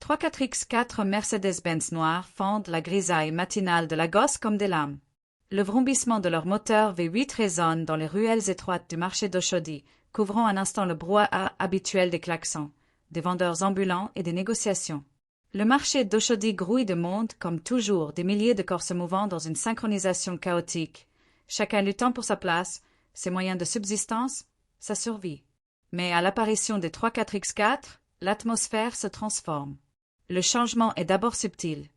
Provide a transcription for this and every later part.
34X4 Mercedes-Benz noir fendent la grisaille matinale de la gosse comme des lames. Le vrombissement de leur moteur V8 résonne dans les ruelles étroites du marché d'Oshodi, couvrant un instant le brouhaha habituel des klaxons, des vendeurs ambulants et des négociations. Le marché d'Oshodi grouille de monde, comme toujours, des milliers de corps se mouvant dans une synchronisation chaotique, chacun luttant pour sa place, ses moyens de subsistance, sa survie. Mais à l'apparition des 34X4, l'atmosphère se transforme. Le changement est d'abord subtil.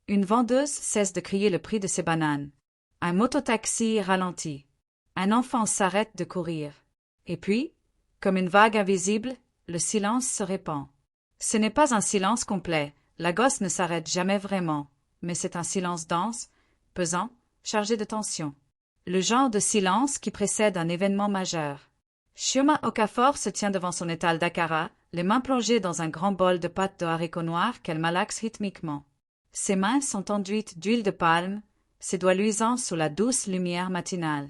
Une vendeuse cesse de crier le prix de ses bananes. Un mototaxi ralentit. Un enfant s'arrête de courir. Et puis, comme une vague invisible, le silence se répand. Ce n'est pas un silence complet, la gosse ne s'arrête jamais vraiment, mais c'est un silence dense, pesant, chargé de tension. Le genre de silence qui précède un événement majeur. Chioma Okafor se tient devant son étal d'akara, les mains plongées dans un grand bol de pâte de haricots noirs qu'elle malaxe rythmiquement. Ses mains sont enduites d'huile de palme, ses doigts luisants sous la douce lumière matinale.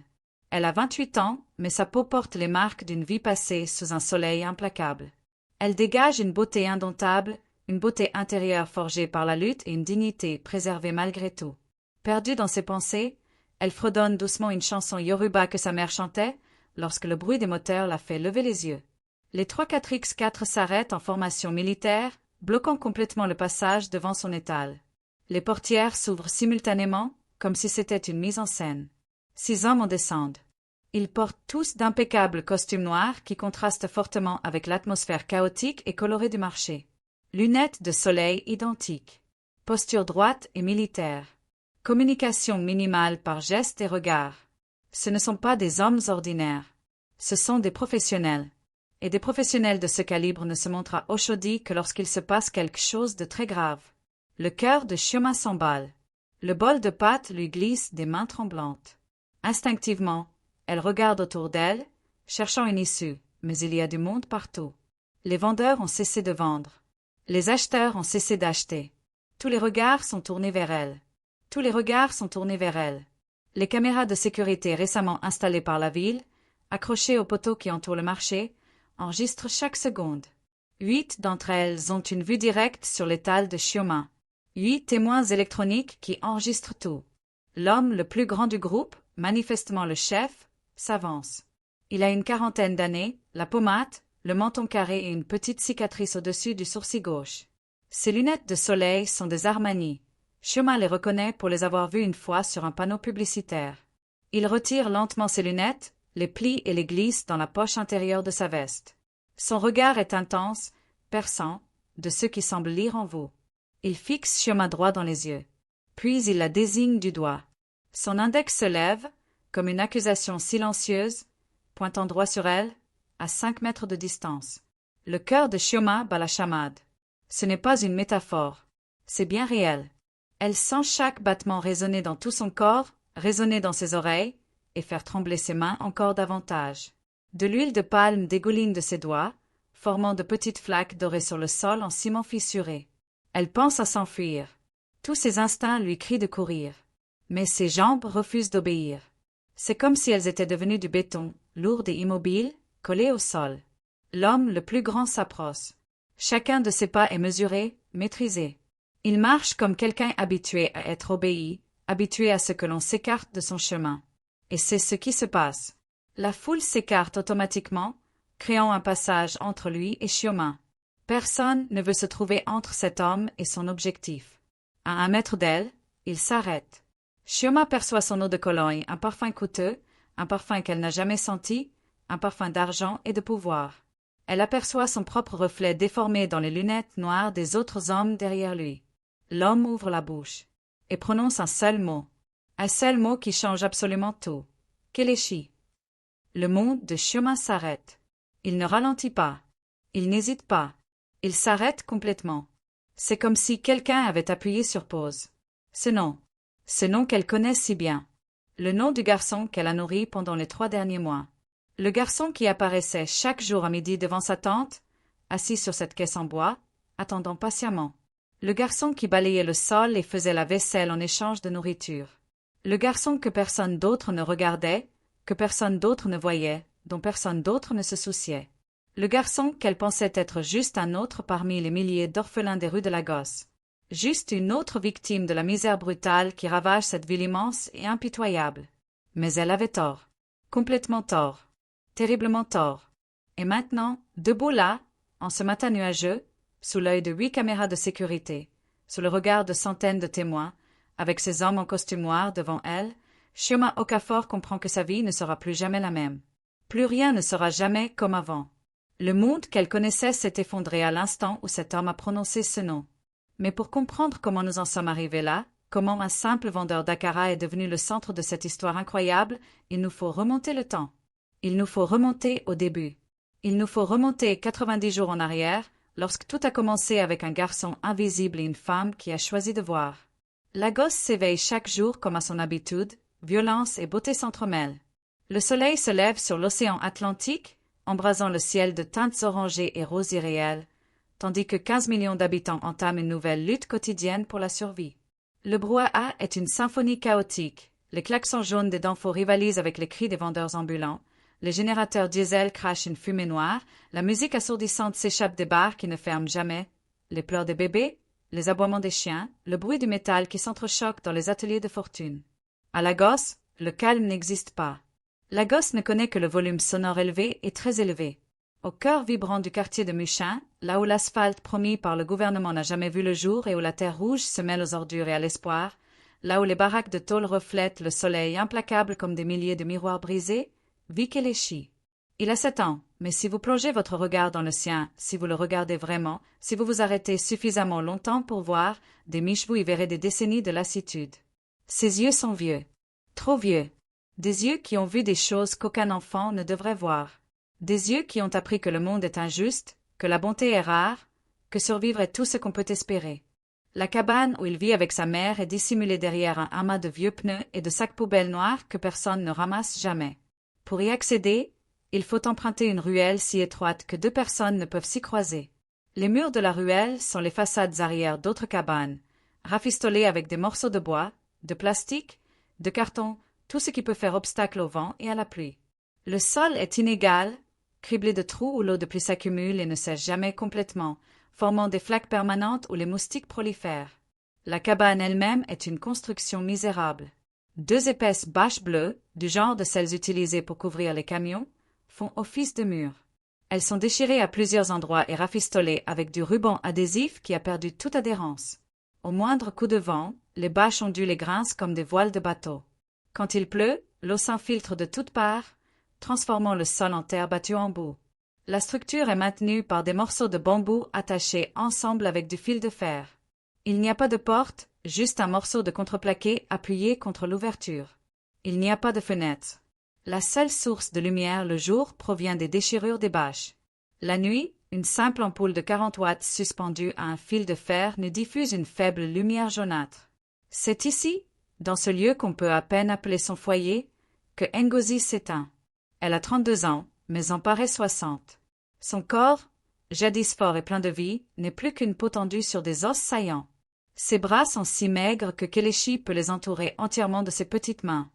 Elle a 28 ans, mais sa peau porte les marques d'une vie passée sous un soleil implacable. Elle dégage une beauté indomptable, une beauté intérieure forgée par la lutte et une dignité préservée malgré tout. Perdue dans ses pensées, elle fredonne doucement une chanson yoruba que sa mère chantait, lorsque le bruit des moteurs la fait lever les yeux. Les 34X4 s'arrêtent en formation militaire, bloquant complètement le passage devant son étal. Les portières s'ouvrent simultanément, comme si c'était une mise en scène. 6 hommes en descendent. Ils portent tous d'impeccables costumes noirs qui contrastent fortement avec l'atmosphère chaotique et colorée du marché. Lunettes de soleil identiques. Posture droite et militaire. Communication minimale par gestes et regards. Ce ne sont pas des hommes ordinaires. Ce sont des professionnels. Et des professionnels de ce calibre ne se montrent à Oshodi que lorsqu'il se passe quelque chose de très grave. Le cœur de Chioma s'emballe. Le bol de pâte lui glisse des mains tremblantes. Instinctivement, elle regarde autour d'elle, cherchant une issue, mais il y a du monde partout. Les vendeurs ont cessé de vendre. Les acheteurs ont cessé d'acheter. Tous les regards sont tournés vers elle. Tous les regards sont tournés vers elle. Les caméras de sécurité récemment installées par la ville, accrochées aux poteaux qui entourent le marché, enregistrent chaque seconde. 8 d'entre elles ont une vue directe sur l'étal de Chioma. 8 témoins électroniques qui enregistrent tout. L'homme le plus grand du groupe, manifestement le chef, s'avance. Il a une quarantaine d'années, la pommade, le menton carré et une petite cicatrice au-dessus du sourcil gauche. Ses lunettes de soleil sont des Armani. Chioma les reconnaît pour les avoir vues une fois sur un panneau publicitaire. Il retire lentement ses lunettes, les plie et les glisse dans la poche intérieure de sa veste. Son regard est intense, perçant, de ceux qui semblent lire en vous. Il fixe Chioma droit dans les yeux. Puis il la désigne du doigt. Son index se lève, comme une accusation silencieuse, pointant droit sur elle, à 5 mètres de distance. Le cœur de Chioma bat la chamade. Ce n'est pas une métaphore. C'est bien réel. Elle sent chaque battement résonner dans tout son corps, résonner dans ses oreilles, et faire trembler ses mains encore davantage. De l'huile de palme dégouline de ses doigts, formant de petites flaques dorées sur le sol en ciment fissuré. Elle pense à s'enfuir. Tous ses instincts lui crient de courir. Mais ses jambes refusent d'obéir. C'est comme si elles étaient devenues du béton, lourdes et immobiles, collées au sol. L'homme le plus grand s'approche. Chacun de ses pas est mesuré, maîtrisé. Il marche comme quelqu'un habitué à être obéi, habitué à ce que l'on s'écarte de son chemin. Et c'est ce qui se passe. La foule s'écarte automatiquement, créant un passage entre lui et Chioma. Personne ne veut se trouver entre cet homme et son objectif. À 1 mètre d'elle, il s'arrête. Chioma perçoit son eau de Cologne, un parfum coûteux, un parfum qu'elle n'a jamais senti, un parfum d'argent et de pouvoir. Elle aperçoit son propre reflet déformé dans les lunettes noires des autres hommes derrière lui. L'homme ouvre la bouche et prononce un seul mot qui change absolument tout. Kelechi. Le monde de Chioma s'arrête. Il ne ralentit pas. Il n'hésite pas. Il s'arrête complètement. C'est comme si quelqu'un avait appuyé sur pause. Ce nom qu'elle connaît si bien. Le nom du garçon qu'elle a nourri pendant les 3 derniers mois. Le garçon qui apparaissait chaque jour à midi devant sa tante, assis sur cette caisse en bois, attendant patiemment. Le garçon qui balayait le sol et faisait la vaisselle en échange de nourriture. Le garçon que personne d'autre ne regardait, que personne d'autre ne voyait, dont personne d'autre ne se souciait. Le garçon qu'elle pensait être juste un autre parmi les milliers d'orphelins des rues de Lagos. Juste une autre victime de la misère brutale qui ravage cette ville immense et impitoyable. Mais elle avait tort. Complètement tort. Terriblement tort. Et maintenant, debout là, en ce matin nuageux, sous l'œil de 8 caméras de sécurité, sous le regard de centaines de témoins, avec ces hommes en costume noir devant elle, Chioma Okafor comprend que sa vie ne sera plus jamais la même. Plus rien ne sera jamais comme avant. Le monde qu'elle connaissait s'est effondré à l'instant où cet homme a prononcé ce nom. Mais pour comprendre comment nous en sommes arrivés là, comment un simple vendeur d'akara est devenu le centre de cette histoire incroyable, il nous faut remonter le temps. Il nous faut remonter au début. Il nous faut remonter 90 jours en arrière, lorsque tout a commencé avec un garçon invisible et une femme qui a choisi de voir. Lagos s'éveille chaque jour comme à son habitude, violence et beauté s'entremêlent. Le soleil se lève sur l'océan Atlantique, embrasant le ciel de teintes orangées et roses irréelles, tandis que 15 millions d'habitants entament une nouvelle lutte quotidienne pour la survie. Le brouhaha est une symphonie chaotique, les klaxons jaunes des danfos rivalisent avec les cris des vendeurs ambulants, les générateurs diesel crachent une fumée noire, la musique assourdissante s'échappe des bars qui ne ferment jamais, les pleurs des bébés, les aboiements des chiens, le bruit du métal qui s'entrechoque dans les ateliers de fortune. À Lagos, le calme n'existe pas. Lagos ne connaît que le volume sonore élevé et très élevé. Au cœur vibrant du quartier de Mushin, là où l'asphalte promis par le gouvernement n'a jamais vu le jour et où la terre rouge se mêle aux ordures et à l'espoir, là où les baraques de tôle reflètent le soleil implacable comme des milliers de miroirs brisés, vit Kelechi. Il a 7 ans, mais si vous plongez votre regard dans le sien, si vous le regardez vraiment, si vous vous arrêtez suffisamment longtemps pour voir, des miches vous y verrez des décennies de lassitude. Ses yeux sont vieux. Trop vieux. Des yeux qui ont vu des choses qu'aucun enfant ne devrait voir. Des yeux qui ont appris que le monde est injuste, que la bonté est rare, que survivre est tout ce qu'on peut espérer. La cabane où il vit avec sa mère est dissimulée derrière un amas de vieux pneus et de sacs poubelles noirs que personne ne ramasse jamais. Pour y accéder, il faut emprunter une ruelle si étroite que 2 personnes ne peuvent s'y croiser. Les murs de la ruelle sont les façades arrière d'autres cabanes, rafistolées avec des morceaux de bois, de plastique, de carton, tout ce qui peut faire obstacle au vent et à la pluie. Le sol est inégal, criblé de trous où l'eau de pluie s'accumule et ne sèche jamais complètement, formant des flaques permanentes où les moustiques prolifèrent. La cabane elle-même est une construction misérable. 2 épaisses bâches bleues, du genre de celles utilisées pour couvrir les camions, font office de mur. Elles sont déchirées à plusieurs endroits et rafistolées avec du ruban adhésif qui a perdu toute adhérence. Au moindre coup de vent, les bâches ondulent et grincent comme des voiles de bateau. Quand il pleut, l'eau s'infiltre de toutes parts, transformant le sol en terre battue en boue. La structure est maintenue par des morceaux de bambou attachés ensemble avec du fil de fer. Il n'y a pas de porte, juste un morceau de contreplaqué appuyé contre l'ouverture. Il n'y a pas de fenêtre. La seule source de lumière le jour provient des déchirures des bâches. La nuit, une simple ampoule de 40 watts suspendue à un fil de fer nous diffuse une faible lumière jaunâtre. C'est ici, dans ce lieu qu'on peut à peine appeler son foyer, que Ngozi s'éteint. Elle a 32 ans, mais en paraît 60. Son corps, jadis fort et plein de vie, n'est plus qu'une peau tendue sur des os saillants. Ses bras sont si maigres que Kelechi peut les entourer entièrement de ses petites mains.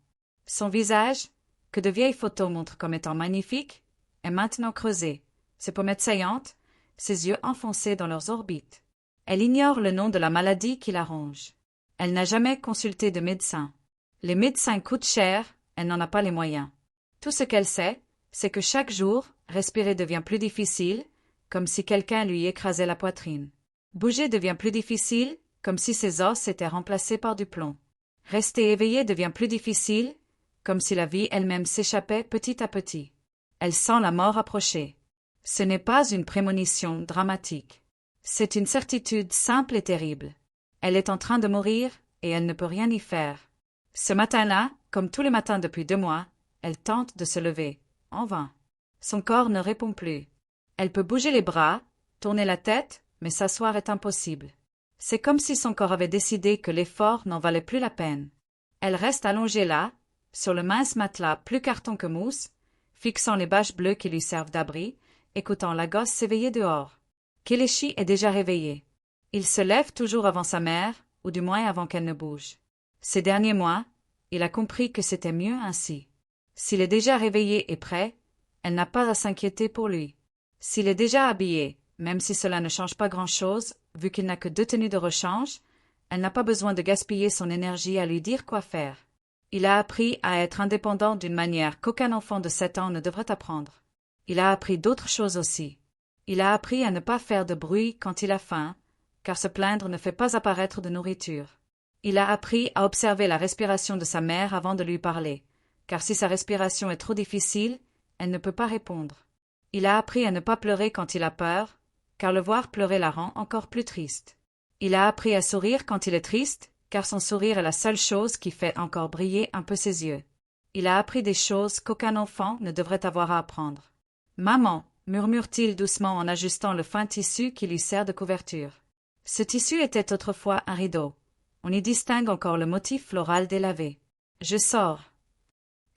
Son visage, que de vieilles photos montrent comme étant magnifique, est maintenant creusé, ses pommettes saillantes, ses yeux enfoncés dans leurs orbites. Elle ignore le nom de la maladie qui la ronge. Elle n'a jamais consulté de médecin. Les médecins coûtent cher, elle n'en a pas les moyens. Tout ce qu'elle sait, c'est que chaque jour, respirer devient plus difficile, comme si quelqu'un lui écrasait la poitrine. Bouger devient plus difficile, comme si ses os étaient remplacés par du plomb. Rester éveillé devient plus difficile, comme si la vie elle-même s'échappait petit à petit. Elle sent la mort approcher. Ce n'est pas une prémonition dramatique. C'est une certitude simple et terrible. Elle est en train de mourir, et elle ne peut rien y faire. Ce matin-là, comme tous les matins depuis 2 mois, elle tente de se lever, en vain. Son corps ne répond plus. Elle peut bouger les bras, tourner la tête, mais s'asseoir est impossible. C'est comme si son corps avait décidé que l'effort n'en valait plus la peine. Elle reste allongée là, sur le mince matelas plus carton que mousse, fixant les bâches bleues qui lui servent d'abri, écoutant Lagos s'éveiller dehors. Kelechi est déjà réveillé. Il se lève toujours avant sa mère, ou du moins avant qu'elle ne bouge. Ces derniers mois, il a compris que c'était mieux ainsi. S'il est déjà réveillé et prêt, elle n'a pas à s'inquiéter pour lui. S'il est déjà habillé, même si cela ne change pas grand-chose, vu qu'il n'a que 2 tenues de rechange, elle n'a pas besoin de gaspiller son énergie à lui dire quoi faire. Il a appris à être indépendant d'une manière qu'aucun enfant de 7 ans ne devrait apprendre. Il a appris d'autres choses aussi. Il a appris à ne pas faire de bruit quand il a faim, car se plaindre ne fait pas apparaître de nourriture. Il a appris à observer la respiration de sa mère avant de lui parler, car si sa respiration est trop difficile, elle ne peut pas répondre. Il a appris à ne pas pleurer quand il a peur, car le voir pleurer la rend encore plus triste. Il a appris à sourire quand il est triste, car son sourire est la seule chose qui fait encore briller un peu ses yeux. Il a appris des choses qu'aucun enfant ne devrait avoir à apprendre. « Maman » murmure-t-il doucement en ajustant le fin tissu qui lui sert de couverture. Ce tissu était autrefois un rideau. On y distingue encore le motif floral délavé. « Je sors. »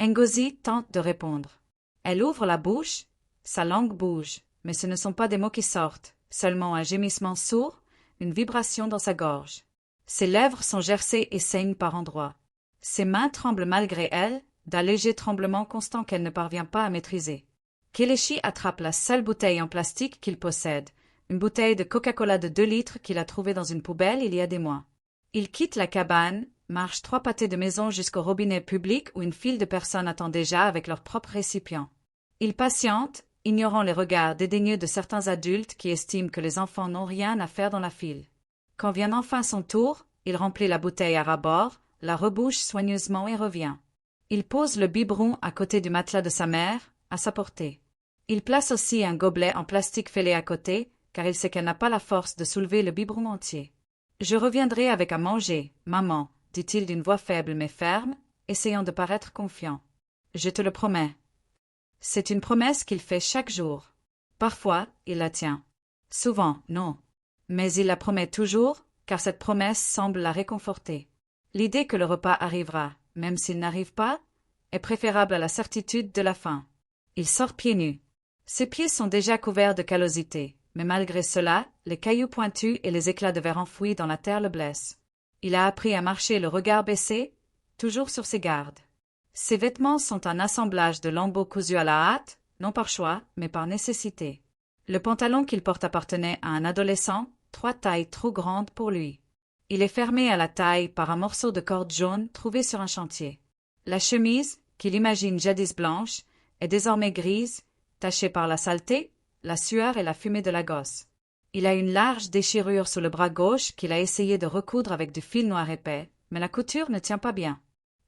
Ngozi tente de répondre. Elle ouvre la bouche, sa langue bouge, mais ce ne sont pas des mots qui sortent, seulement un gémissement sourd, une vibration dans sa gorge. Ses lèvres sont gercées et saignent par endroits. Ses mains tremblent malgré elle, d'un léger tremblement constant qu'elle ne parvient pas à maîtriser. Kelechi attrape la seule bouteille en plastique qu'il possède, une bouteille de Coca-Cola de 2 litres qu'il a trouvée dans une poubelle il y a des mois. Il quitte la cabane, marche 3 pâtés de maison jusqu'au robinet public où une file de personnes attend déjà avec leurs propres récipients. Il patiente, ignorant les regards dédaigneux de certains adultes qui estiment que les enfants n'ont rien à faire dans la file. Quand vient enfin son tour, il remplit la bouteille à ras-bord, la rebouche soigneusement et revient. Il pose le biberon à côté du matelas de sa mère, à sa portée. Il place aussi un gobelet en plastique fêlé à côté, car il sait qu'elle n'a pas la force de soulever le biberon entier. « Je reviendrai avec à manger, maman, » dit-il d'une voix faible mais ferme, essayant de paraître confiant. « Je te le promets. » C'est une promesse qu'il fait chaque jour. Parfois, il la tient. Souvent, non. Mais il la promet toujours, car cette promesse semble la réconforter. L'idée que le repas arrivera, même s'il n'arrive pas, est préférable à la certitude de la faim. Il sort pieds nus. Ses pieds sont déjà couverts de callosités, mais malgré cela, les cailloux pointus et les éclats de verre enfouis dans la terre le blessent. Il a appris à marcher le regard baissé, toujours sur ses gardes. Ses vêtements sont un assemblage de lambeaux cousus à la hâte, non par choix, mais par nécessité. Le pantalon qu'il porte appartenait à un adolescent, 3 tailles trop grandes pour lui. Il est fermé à la taille par un morceau de corde jaune trouvé sur un chantier. La chemise, qu'il imagine jadis blanche, est désormais grise, tachée par la saleté, la sueur et la fumée de la gosse. Il a une large déchirure sous le bras gauche qu'il a essayé de recoudre avec du fil noir épais, mais la couture ne tient pas bien.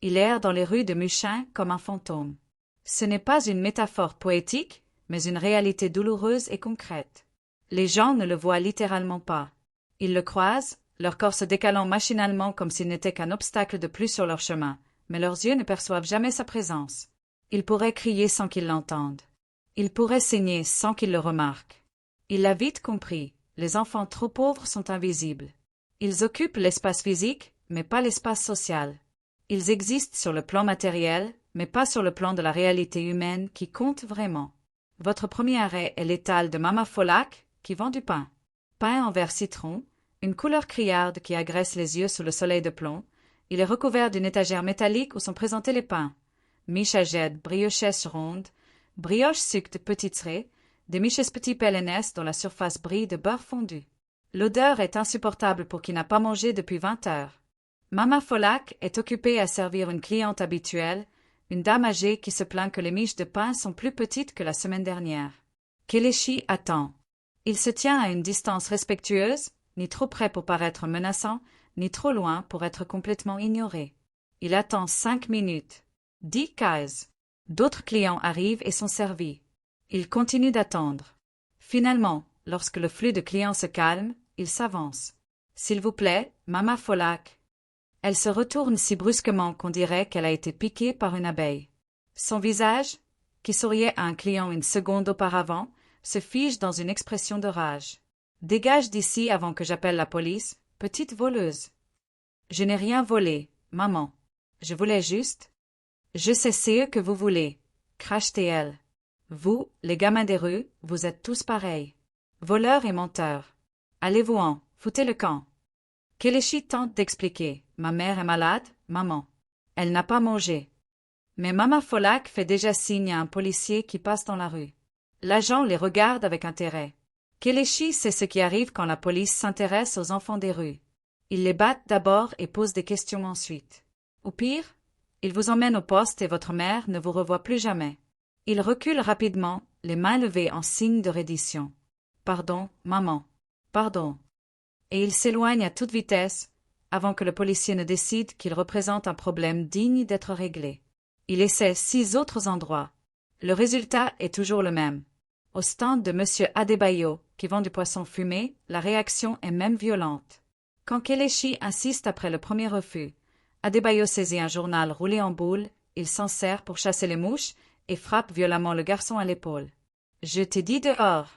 Il erre dans les rues de Muchin comme un fantôme. Ce n'est pas une métaphore poétique, mais une réalité douloureuse et concrète. Les gens ne le voient littéralement pas. Ils le croisent, leur corps se décalant machinalement comme s'il n'était qu'un obstacle de plus sur leur chemin, mais leurs yeux ne perçoivent jamais sa présence. Ils pourraient crier sans qu'ils l'entendent. Ils pourraient saigner sans qu'ils le remarquent. Il l'a vite compris, les enfants trop pauvres sont invisibles. Ils occupent l'espace physique, mais pas l'espace social. Ils existent sur le plan matériel, mais pas sur le plan de la réalité humaine qui compte vraiment. Votre premier arrêt est l'étal de Mama Folak, qui vend du pain. Pain en verre citron, une couleur criarde qui agresse les yeux sous le soleil de plomb. Il est recouvert d'une étagère métallique où sont présentés les pains. Miches à jet, brioches rondes, brioches sucres de petites raies, des miches petits PLNS dont la surface brille de beurre fondu. L'odeur est insupportable pour qui n'a pas mangé depuis 20 heures. Mama Folak est occupée à servir une cliente habituelle, une dame âgée qui se plaint que les miches de pain sont plus petites que la semaine dernière. Kelechi attend. Il se tient à une distance respectueuse, ni trop près pour paraître menaçant, ni trop loin pour être complètement ignoré. Il attend 5 minutes. 10 cases. D'autres clients arrivent et sont servis. Il continue d'attendre. Finalement, lorsque le flux de clients se calme, il s'avance. « S'il vous plaît, Mama Folak. » Elle se retourne si brusquement qu'on dirait qu'elle a été piquée par une abeille. Son visage, qui souriait à un client une seconde auparavant, se fige dans une expression de rage. « Dégage d'ici avant que j'appelle la police, petite voleuse. »« Je n'ai rien volé, maman. Je voulais juste. »« Je sais ce que vous voulez, » crache-t-elle. « Vous, les gamins des rues, vous êtes tous pareils. Voleurs et menteurs. Allez-vous-en, foutez le camp. » Kelechi tente d'expliquer. « Ma mère est malade, maman. Elle n'a pas mangé. » Mais Mama Folak fait déjà signe à un policier qui passe dans la rue. L'agent les regarde avec intérêt. Kelechi sait ce qui arrive quand la police s'intéresse aux enfants des rues. Ils les battent d'abord et posent des questions ensuite. Au pire, ils vous emmènent au poste et votre mère ne vous revoit plus jamais. Il recule rapidement, les mains levées en signe de reddition. Pardon, maman. Pardon. Et il s'éloigne à toute vitesse, avant que le policier ne décide qu'il représente un problème digne d'être réglé. Il essaie 6 autres endroits. Le résultat est toujours le même. Au stand de M. Adebayo, qui vend du poisson fumé, la réaction est même violente. Quand Kelechi insiste après le premier refus, Adebayo saisit un journal roulé en boule, il s'en sert pour chasser les mouches et frappe violemment le garçon à l'épaule. « Je t'ai dit dehors !»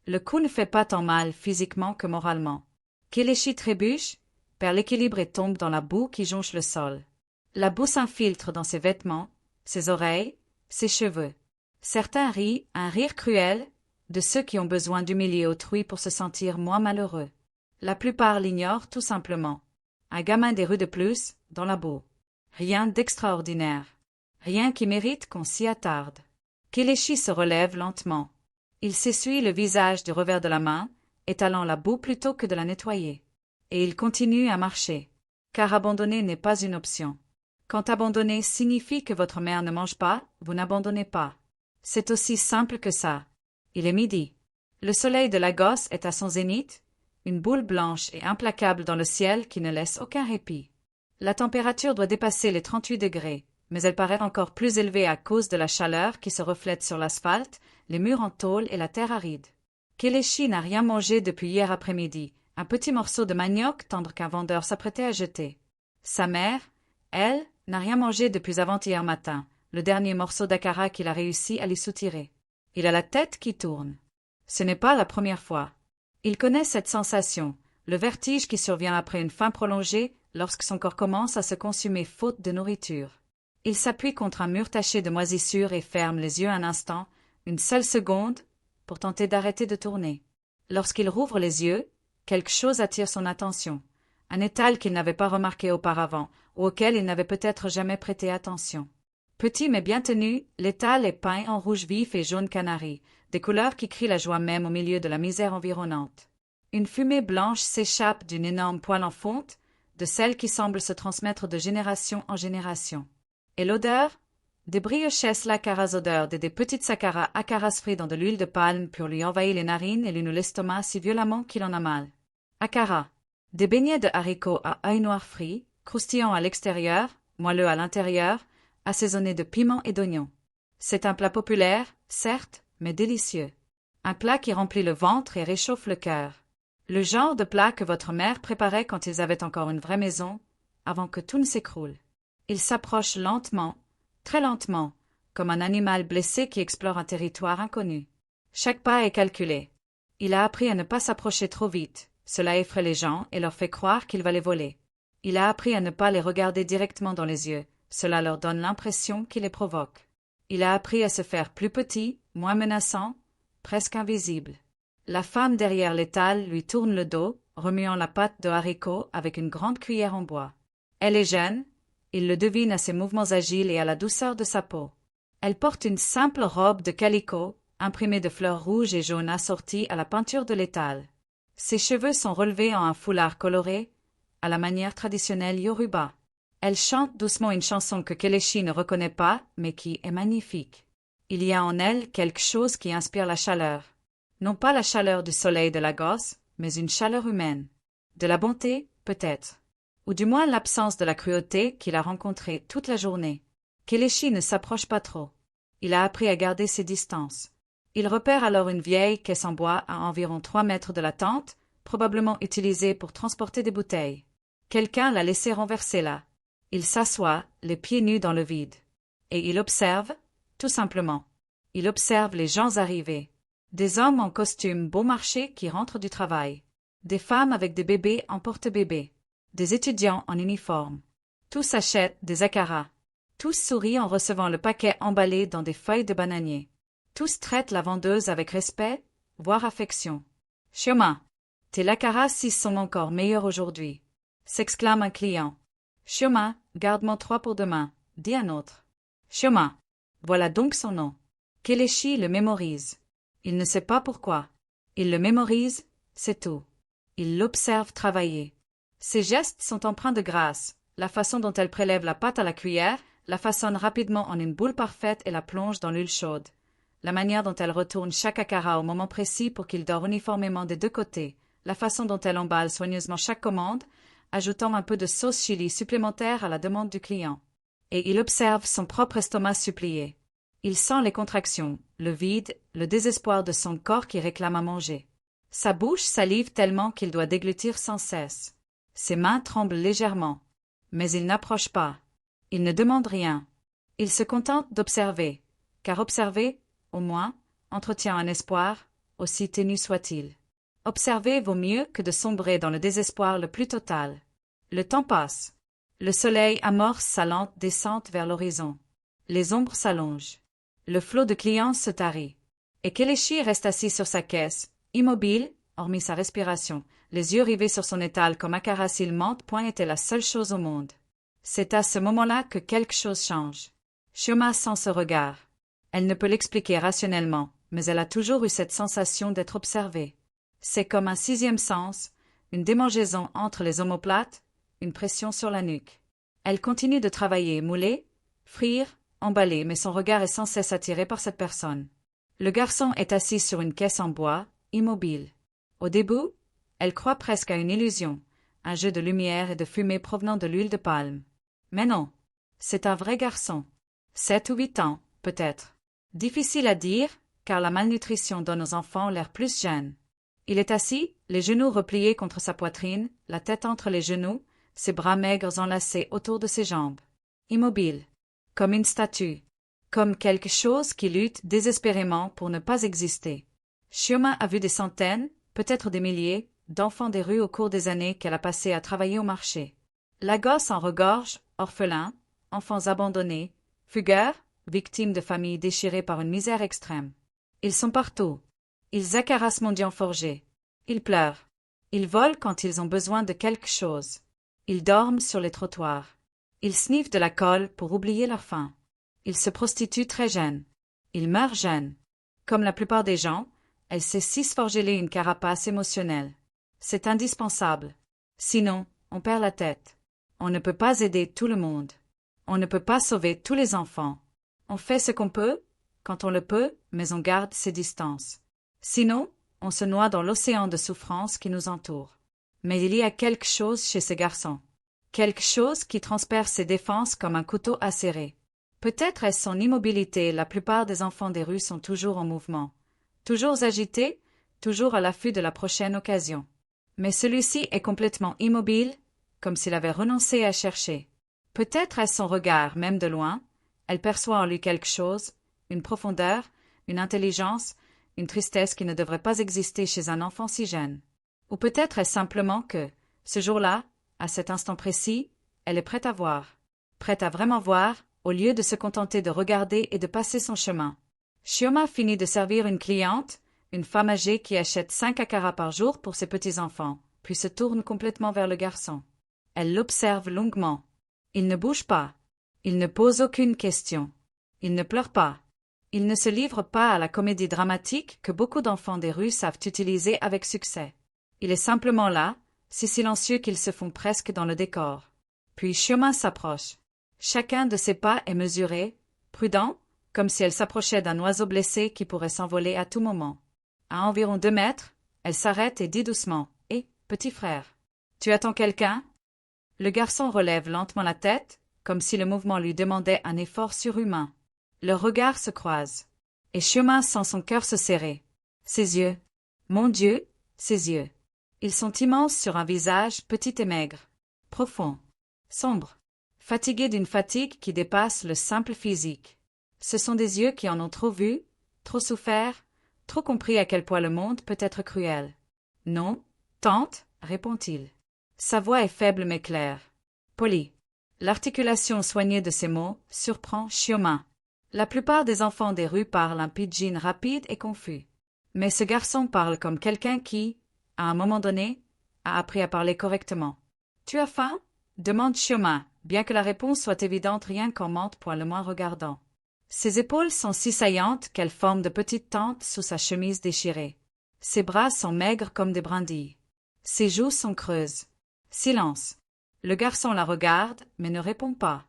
Le coup ne fait pas tant mal physiquement que moralement. Kelechi trébuche, perd l'équilibre et tombe dans la boue qui jonche le sol. La boue s'infiltre dans ses vêtements, ses oreilles, ses cheveux. Certains rient, un rire cruel, de ceux qui ont besoin d'humilier autrui pour se sentir moins malheureux. La plupart l'ignorent tout simplement. Un gamin des rues de plus, dans la boue. Rien d'extraordinaire. Rien qui mérite qu'on s'y attarde. Kelechi se relève lentement. Il s'essuie le visage du revers de la main, étalant la boue plutôt que de la nettoyer. Et il continue à marcher. Car abandonner n'est pas une option. Quand abandonner signifie que votre mère ne mange pas, vous n'abandonnez pas. C'est aussi simple que ça. Il est midi. Le soleil de Lagos est à son zénith, une boule blanche et implacable dans le ciel qui ne laisse aucun répit. La température doit dépasser les 38 degrés, mais elle paraît encore plus élevée à cause de la chaleur qui se reflète sur l'asphalte, les murs en tôle et la terre aride. Kelechi n'a rien mangé depuis hier après-midi, un petit morceau de manioc tendre qu'un vendeur s'apprêtait à jeter. Sa mère, elle, n'a rien mangé depuis avant-hier matin, le dernier morceau d'akara qu'il a réussi à lui soutirer. Il a la tête qui tourne. Ce n'est pas la première fois. Il connaît cette sensation, le vertige qui survient après une faim prolongée lorsque son corps commence à se consumer faute de nourriture. Il s'appuie contre un mur taché de moisissures et ferme les yeux un instant, une seule seconde, pour tenter d'arrêter de tourner. Lorsqu'il rouvre les yeux, quelque chose attire son attention, un étal qu'il n'avait pas remarqué auparavant, ou auquel il n'avait peut-être jamais prêté attention. Petit mais bien tenu, l'étal est peint en rouge vif et jaune canari, des couleurs qui crient la joie même au milieu de la misère environnante. Une fumée blanche s'échappe d'une énorme poêle en fonte, de celle qui semble se transmettre de génération en génération. Et l'odeur? Des briochesses odeur des petites sakaras akaras frits dans de l'huile de palme pour lui envahir les narines et lui noue l'estomac si violemment qu'il en a mal. Akara. Des beignets de haricots à œil noir frits, croustillants à l'extérieur, moelleux à l'intérieur, assaisonnés de piment et d'oignons. C'est un plat populaire, certes, mais délicieux. Un plat qui remplit le ventre et réchauffe le cœur. Le genre de plat que votre mère préparait quand ils avaient encore une vraie maison, avant que tout ne s'écroule. Il s'approche lentement, très lentement, comme un animal blessé qui explore un territoire inconnu. Chaque pas est calculé. Il a appris à ne pas s'approcher trop vite, cela effraie les gens et leur fait croire qu'il va les voler. Il a appris à ne pas les regarder directement dans les yeux, cela leur donne l'impression qu'il les provoque. Il a appris à se faire plus petit, moins menaçant, presque invisible. La femme derrière l'étal lui tourne le dos, remuant la pâte de haricot avec une grande cuillère en bois. Elle est jeune, il le devine à ses mouvements agiles et à la douceur de sa peau. Elle porte une simple robe de calicot, imprimée de fleurs rouges et jaunes assorties à la peinture de l'étal. Ses cheveux sont relevés en un foulard coloré, à la manière traditionnelle yoruba. Elle chante doucement une chanson que Kelechi ne reconnaît pas, mais qui est magnifique. Il y a en elle quelque chose qui inspire la chaleur. Non pas la chaleur du soleil de Lagos, mais une chaleur humaine. De la bonté, peut-être. Ou du moins l'absence de la cruauté qu'il a rencontrée toute la journée. Kelechi ne s'approche pas trop. Il a appris à garder ses distances. Il repère alors une vieille caisse en bois à environ 3 mètres de la tente, probablement utilisée pour transporter des bouteilles. Quelqu'un l'a laissée renversée là. Il s'assoit, les pieds nus dans le vide. Et il observe, tout simplement. Il observe les gens arriver. Des hommes en costume bon marché qui rentrent du travail. Des femmes avec des bébés en porte-bébés. Des étudiants en uniforme. Tous achètent des akaras. Tous sourient en recevant le paquet emballé dans des feuilles de bananier. Tous traitent la vendeuse avec respect, voire affection. « Chioma, tes akaras 6 sont encore meilleurs aujourd'hui » s'exclame un client. « Chioma, garde-moi 3 pour demain » dit un autre. « Chioma, voilà donc son nom. Kelechi le mémorise. Il ne sait pas pourquoi. Il le mémorise, c'est tout. Il l'observe travailler. Ses gestes sont empreints de grâce. La façon dont elle prélève la pâte à la cuillère, la façonne rapidement en une boule parfaite et la plonge dans l'huile chaude. La manière dont elle retourne chaque akara au moment précis pour qu'il dort uniformément des deux côtés. La façon dont elle emballe soigneusement chaque commande, ajoutant un peu de sauce chili supplémentaire à la demande du client. Et il observe son propre estomac supplier. Il sent les contractions, le vide, le désespoir de son corps qui réclame à manger. Sa bouche salive tellement qu'il doit déglutir sans cesse. Ses mains tremblent légèrement. Mais il n'approche pas. Il ne demande rien. Il se contente d'observer, car observer, au moins, entretient un espoir, aussi ténu soit-il. Observer vaut mieux que de sombrer dans le désespoir le plus total. Le temps passe. Le soleil amorce sa lente descente vers l'horizon. Les ombres s'allongent. Le flot de clients se tarit. Et Kelechi reste assis sur sa caisse, immobile, hormis sa respiration, les yeux rivés sur son étal comme Akara s'il mente point était la seule chose au monde. C'est à ce moment-là que quelque chose change. Chioma sent ce regard. Elle ne peut l'expliquer rationnellement, mais elle a toujours eu cette sensation d'être observée. C'est comme un sixième sens, une démangeaison entre les omoplates, une pression sur la nuque. Elle continue de travailler, mouler, frire, emballer, mais son regard est sans cesse attiré par cette personne. Le garçon est assis sur une caisse en bois, immobile. Au début, elle croit presque à une illusion, un jeu de lumière et de fumée provenant de l'huile de palme. Mais non, c'est un vrai garçon. 7 ou 8 ans, peut-être. Difficile à dire, car la malnutrition donne aux enfants l'air plus jeune. Il est assis, les genoux repliés contre sa poitrine, la tête entre les genoux, ses bras maigres enlacés autour de ses jambes. Immobile. Comme une statue. Comme quelque chose qui lutte désespérément pour ne pas exister. Chioma a vu des centaines, peut-être des milliers, d'enfants des rues au cours des années qu'elle a passées à travailler au marché. La gosse en regorge, orphelins, enfants abandonnés, fugueurs, victimes de familles déchirées par une misère extrême. Ils sont partout. Ils acarassent mendiants forgés. Ils pleurent. Ils volent quand ils ont besoin de quelque chose. Ils dorment sur les trottoirs. Ils sniffent de la colle pour oublier leur faim. Ils se prostituent très jeunes. Ils meurent jeunes. Comme la plupart des gens, elle sait si se forger une carapace émotionnelle. C'est indispensable. Sinon, on perd la tête. On ne peut pas aider tout le monde. On ne peut pas sauver tous les enfants. On fait ce qu'on peut, quand on le peut, mais on garde ses distances. Sinon, on se noie dans l'océan de souffrance qui nous entoure. Mais il y a quelque chose chez ce garçon. Quelque chose qui transperce ses défenses comme un couteau acéré. Peut-être est-ce son immobilité, la plupart des enfants des rues sont toujours en mouvement. Toujours agités, toujours à l'affût de la prochaine occasion. Mais celui-ci est complètement immobile, comme s'il avait renoncé à chercher. Peut-être est-ce son regard, même de loin. Elle perçoit en lui quelque chose, une profondeur, une intelligence, une tristesse qui ne devrait pas exister chez un enfant si jeune. Ou peut-être est-ce simplement que, ce jour-là, à cet instant précis, elle est prête à voir. Prête à vraiment voir, au lieu de se contenter de regarder et de passer son chemin. Chioma finit de servir une cliente, une femme âgée qui achète 5 akaras par jour pour ses petits-enfants, puis se tourne complètement vers le garçon. Elle l'observe longuement. Il ne bouge pas. Il ne pose aucune question. Il ne pleure pas. Il ne se livre pas à la comédie dramatique que beaucoup d'enfants des rues savent utiliser avec succès. Il est simplement là, si silencieux qu'ils se font presque dans le décor. Puis Chioma s'approche. Chacun de ses pas est mesuré, prudent, comme si elle s'approchait d'un oiseau blessé qui pourrait s'envoler à tout moment. À environ 2 mètres, elle s'arrête et dit doucement « Hé, petit frère, tu attends quelqu'un » Le garçon relève lentement la tête, comme si le mouvement lui demandait un effort surhumain. Leurs regards se croisent. Et Chioma sent son cœur se serrer. Ses yeux. Mon Dieu, ses yeux. Ils sont immenses sur un visage petit et maigre. Profond. Sombre. Fatigué d'une fatigue qui dépasse le simple physique. Ce sont des yeux qui en ont trop vu, trop souffert, trop compris à quel point le monde peut être cruel. Non, tante, répond-il. Sa voix est faible mais claire. Polie. L'articulation soignée de ces mots surprend Chioma. La plupart des enfants des rues parlent un pidgin rapide et confus. Mais ce garçon parle comme quelqu'un qui, à un moment donné, a appris à parler correctement. « Tu as faim » demande Chioma, bien que la réponse soit évidente rien qu'en mente point le moins regardant. Ses épaules sont si saillantes qu'elles forment de petites tentes sous sa chemise déchirée. Ses bras sont maigres comme des brindilles. Ses joues sont creuses. Silence. Le garçon la regarde, mais ne répond pas.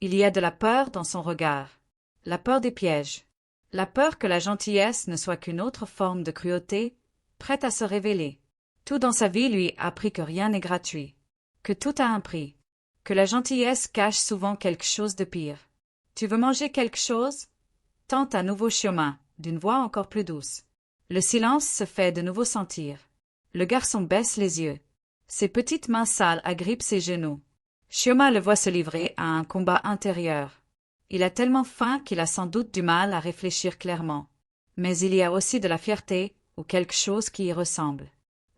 Il y a de la peur dans son regard. La peur des pièges. La peur que la gentillesse ne soit qu'une autre forme de cruauté, prête à se révéler. Tout dans sa vie lui a appris que rien n'est gratuit. Que tout a un prix. Que la gentillesse cache souvent quelque chose de pire. Tu veux manger quelque chose? Tente à nouveau Chioma, d'une voix encore plus douce. Le silence se fait de nouveau sentir. Le garçon baisse les yeux. Ses petites mains sales agrippent ses genoux. Chioma le voit se livrer à un combat intérieur. Il a tellement faim qu'il a sans doute du mal à réfléchir clairement. Mais il y a aussi de la fierté, ou quelque chose qui y ressemble.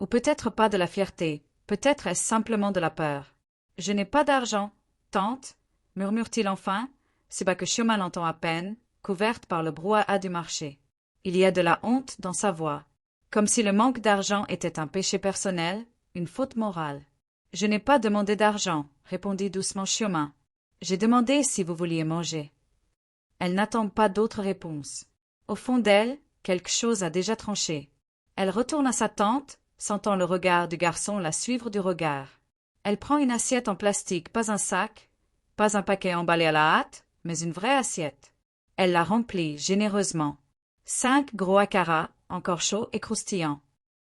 Ou peut-être pas de la fierté, peut-être est-ce simplement de la peur. « Je n'ai pas d'argent, tante, » murmure-t-il enfin, c'est pas que Chioma l'entend à peine, couverte par le brouhaha du marché. Il y a de la honte dans sa voix, comme si le manque d'argent était un péché personnel, une faute morale. « Je n'ai pas demandé d'argent, » répondit doucement Chioma. « J'ai demandé si vous vouliez manger. » Elle n'attend pas d'autre réponse. Au fond d'elle, quelque chose a déjà tranché. Elle retourne à sa tente, sentant le regard du garçon la suivre du regard. Elle prend une assiette en plastique, pas un sac, pas un paquet emballé à la hâte, mais une vraie assiette. Elle la remplit généreusement. 5 gros akara, encore chauds et croustillants.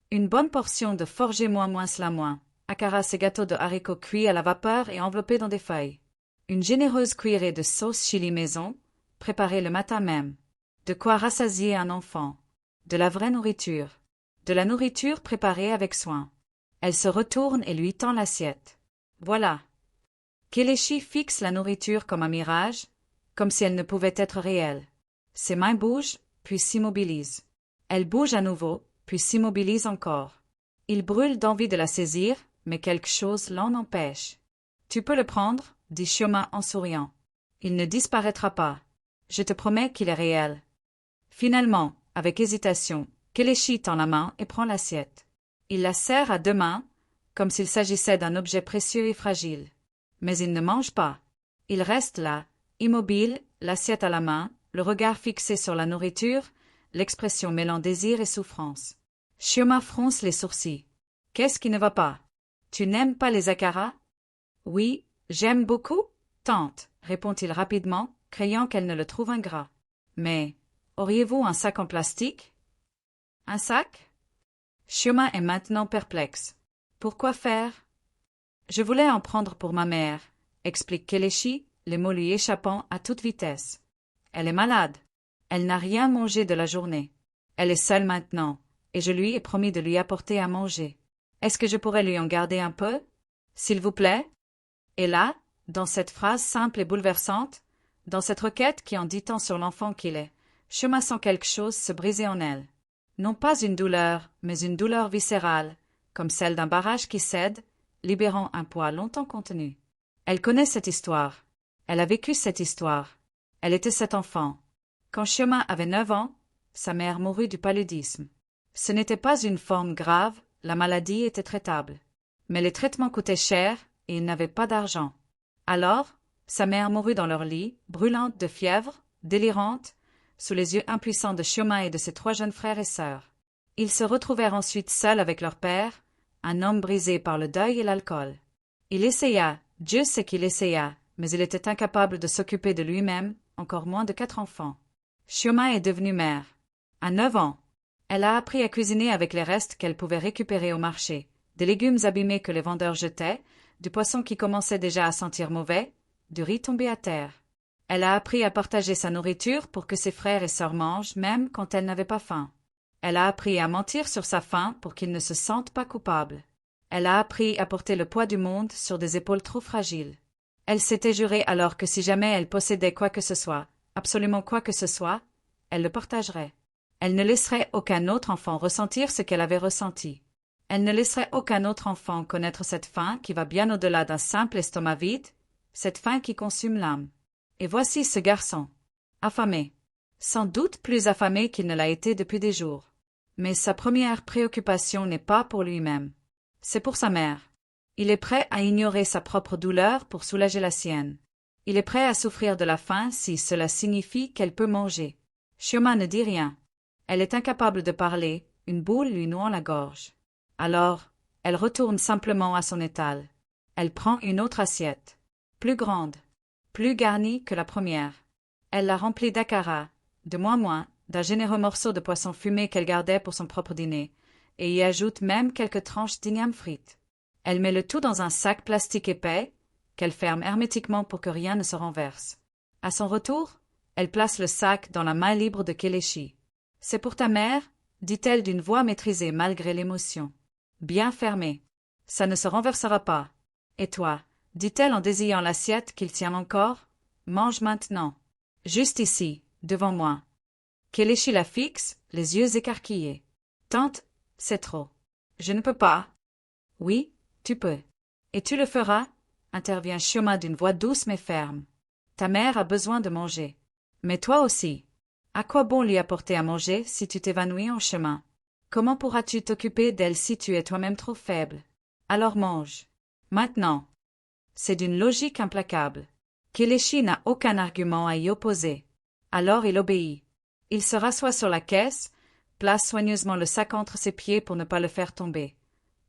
Une bonne portion de forgez-moi cela moins. Akara, ces gâteaux de haricots cuits à la vapeur et enveloppés dans des feuilles. Une généreuse cuillerée de sauce chili maison, préparée le matin même. De quoi rassasier un enfant. De la vraie nourriture. De la nourriture préparée avec soin. Elle se retourne et lui tend l'assiette. Voilà. Kelechi fixe la nourriture comme un mirage, comme si elle ne pouvait être réelle. Ses mains bougent, puis s'immobilisent. Elle bouge à nouveau, puis s'immobilise encore. Il brûle d'envie de la saisir, mais quelque chose l'en empêche. « Tu peux le prendre, » dit Chioma en souriant. « Il ne disparaîtra pas. Je te promets qu'il est réel. » Finalement, avec hésitation, Kelechi tend la main et prend l'assiette. Il la serre à 2 mains, comme s'il s'agissait d'un objet précieux et fragile. Mais il ne mange pas. Il reste là, immobile, l'assiette à la main, le regard fixé sur la nourriture, l'expression mêlant désir et souffrance. Chioma fronce les sourcils. « Qu'est-ce qui ne va pas? Tu n'aimes pas les akaras? »« Oui, j'aime beaucoup, tante, » répond-il rapidement, craignant qu'elle ne le trouve ingrat. « Mais, auriez-vous un sac en plastique? »« Un sac ?» Chioma est maintenant perplexe. Pourquoi faire? Je voulais en prendre pour ma mère, explique Kelechi, les mots lui échappant à toute vitesse. Elle est malade. Elle n'a rien mangé de la journée. Elle est seule maintenant, et je lui ai promis de lui apporter à manger. Est-ce que je pourrais lui en garder un peu? S'il vous plaît? Et là, dans cette phrase simple et bouleversante, dans cette requête qui en dit tant sur l'enfant qu'il est, Chioma sent quelque chose se briser en elle. Non pas une douleur, mais une douleur viscérale, comme celle d'un barrage qui cède, libérant un poids longtemps contenu. Elle connaît cette histoire. Elle a vécu cette histoire. Elle était cet enfant. Quand Chioma avait 9 ans, sa mère mourut du paludisme. Ce n'était pas une forme grave, la maladie était traitable. Mais les traitements coûtaient cher et ils n'avaient pas d'argent. Alors, sa mère mourut dans leur lit, brûlante de fièvre, délirante, sous les yeux impuissants de Chioma et de ses 3 jeunes frères et sœurs. Ils se retrouvèrent ensuite seuls avec leur père, un homme brisé par le deuil et l'alcool. Il essaya, Dieu sait qu'il essaya, mais il était incapable de s'occuper de lui-même, encore moins de 4 enfants. Chioma est devenue mère. À 9 ans, elle a appris à cuisiner avec les restes qu'elle pouvait récupérer au marché, des légumes abîmés que les vendeurs jetaient, du poisson qui commençait déjà à sentir mauvais, du riz tombé à terre. Elle a appris à partager sa nourriture pour que ses frères et sœurs mangent, même quand elle n'avait pas faim. Elle a appris à mentir sur sa faim pour qu'ils ne se sentent pas coupables. Elle a appris à porter le poids du monde sur des épaules trop fragiles. Elle s'était jurée alors que si jamais elle possédait quoi que ce soit, absolument quoi que ce soit, elle le partagerait. Elle ne laisserait aucun autre enfant ressentir ce qu'elle avait ressenti. Elle ne laisserait aucun autre enfant connaître cette faim qui va bien au-delà d'un simple estomac vide, cette faim qui consume l'âme. Et voici ce garçon, affamé, sans doute plus affamé qu'il ne l'a été depuis des jours. Mais sa première préoccupation n'est pas pour lui-même. C'est pour sa mère. Il est prêt à ignorer sa propre douleur pour soulager la sienne. Il est prêt à souffrir de la faim si cela signifie qu'elle peut manger. Chioma ne dit rien. Elle est incapable de parler, une boule lui nouant la gorge. Alors, elle retourne simplement à son étal. Elle prend une autre assiette, plus grande, plus garnie que la première. Elle la remplit d'akara, de moins, d'un généreux morceau de poisson fumé qu'elle gardait pour son propre dîner, et y ajoute même quelques tranches d'igname frites. Elle met le tout dans un sac plastique épais, qu'elle ferme hermétiquement pour que rien ne se renverse. À son retour, elle place le sac dans la main libre de Kelechi. « C'est pour ta mère » dit-elle d'une voix maîtrisée malgré l'émotion. « Bien fermé. Ça ne se renversera pas. Et toi » dit-elle en désignant l'assiette qu'il tient encore. « Mange maintenant. Juste ici, devant moi. » Kelechi la fixe, les yeux écarquillés. « Tante, c'est trop. Je ne peux pas. »« Oui, tu peux. Et tu le feras » intervient Chioma d'une voix douce mais ferme. « Ta mère a besoin de manger. Mais toi aussi. À quoi bon lui apporter à manger si tu t'évanouis en chemin? Comment pourras-tu t'occuper d'elle si tu es toi-même trop faible? Alors mange. Maintenant. » C'est d'une logique implacable. Kelechi n'a aucun argument à y opposer. Alors il obéit. Il se rassoit sur la caisse, place soigneusement le sac entre ses pieds pour ne pas le faire tomber,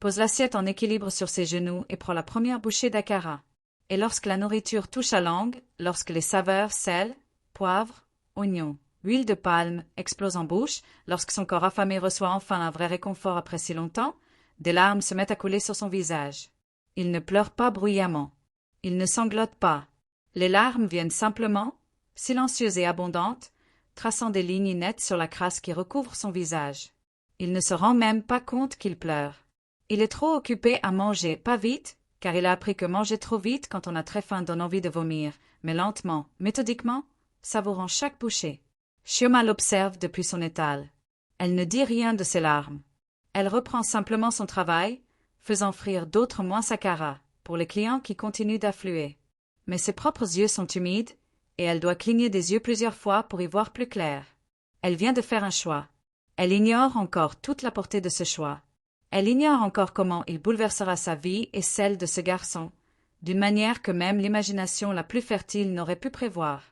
pose l'assiette en équilibre sur ses genoux et prend la première bouchée d'akara. Et lorsque la nourriture touche à langue, lorsque les saveurs sel, poivre, oignon, huile de palme explosent en bouche, lorsque son corps affamé reçoit enfin un vrai réconfort après si longtemps, des larmes se mettent à couler sur son visage. Il ne pleure pas bruyamment. Il ne sanglote pas. Les larmes viennent simplement, silencieuses et abondantes, traçant des lignes nettes sur la crasse qui recouvre son visage. Il ne se rend même pas compte qu'il pleure. Il est trop occupé à manger, pas vite, car il a appris que manger trop vite quand on a très faim donne envie de vomir, mais lentement, méthodiquement, savourant chaque bouchée. Chioma l'observe depuis son étal. Elle ne dit rien de ses larmes. Elle reprend simplement son travail, faisant frire d'autres moins sakara, pour les clients qui continuent d'affluer. Mais ses propres yeux sont humides, et elle doit cligner des yeux plusieurs fois pour y voir plus clair. Elle vient de faire un choix. Elle ignore encore toute la portée de ce choix. Elle ignore encore comment il bouleversera sa vie et celle de ce garçon, d'une manière que même l'imagination la plus fertile n'aurait pu prévoir.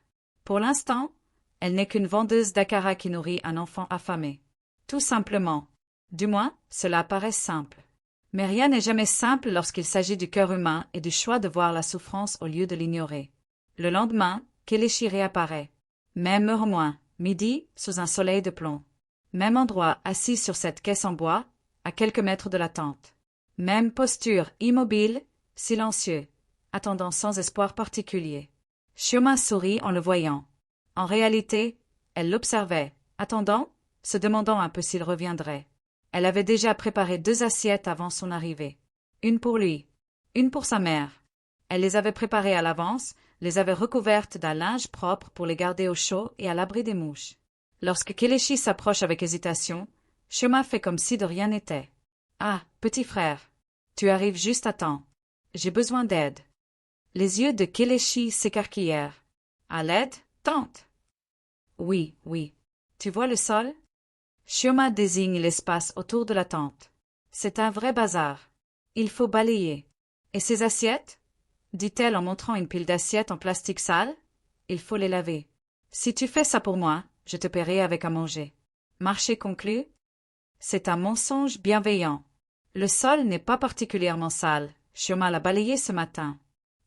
Pour l'instant, elle n'est qu'une vendeuse d'akara qui nourrit un enfant affamé. Tout simplement. Du moins, cela paraît simple. Mais rien n'est jamais simple lorsqu'il s'agit du cœur humain et du choix de voir la souffrance au lieu de l'ignorer. Le lendemain, Kelechi réapparaît. Même heure moins, midi, sous un soleil de plomb. Même endroit, assis sur cette caisse en bois, à quelques mètres de la tente. Même posture, immobile, silencieux, attendant sans espoir particulier. Chioma sourit en le voyant. En réalité, elle l'observait, attendant, se demandant un peu s'il reviendrait. Elle avait déjà préparé 2 assiettes avant son arrivée. Une pour lui, une pour sa mère. Elle les avait préparées à l'avance, les avait recouvertes d'un linge propre pour les garder au chaud et à l'abri des mouches. Lorsque Kelechi s'approche avec hésitation, Chioma fait comme si de rien n'était. « Ah, petit frère, tu arrives juste à temps. J'ai besoin d'aide. » Les yeux de Kelechi s'écarquillèrent. « À l'aide, tante ?»« Oui, oui. Tu vois le sol ?» Chioma désigne l'espace autour de la tente. « C'est un vrai bazar. Il faut balayer. Et ces assiettes ?» dit-elle en montrant une pile d'assiettes en plastique sale. « Il faut les laver. Si tu fais ça pour moi, je te paierai avec à manger. Marché conclu ?» C'est un mensonge bienveillant. Le sol n'est pas particulièrement sale. Chioma l'a balayé ce matin.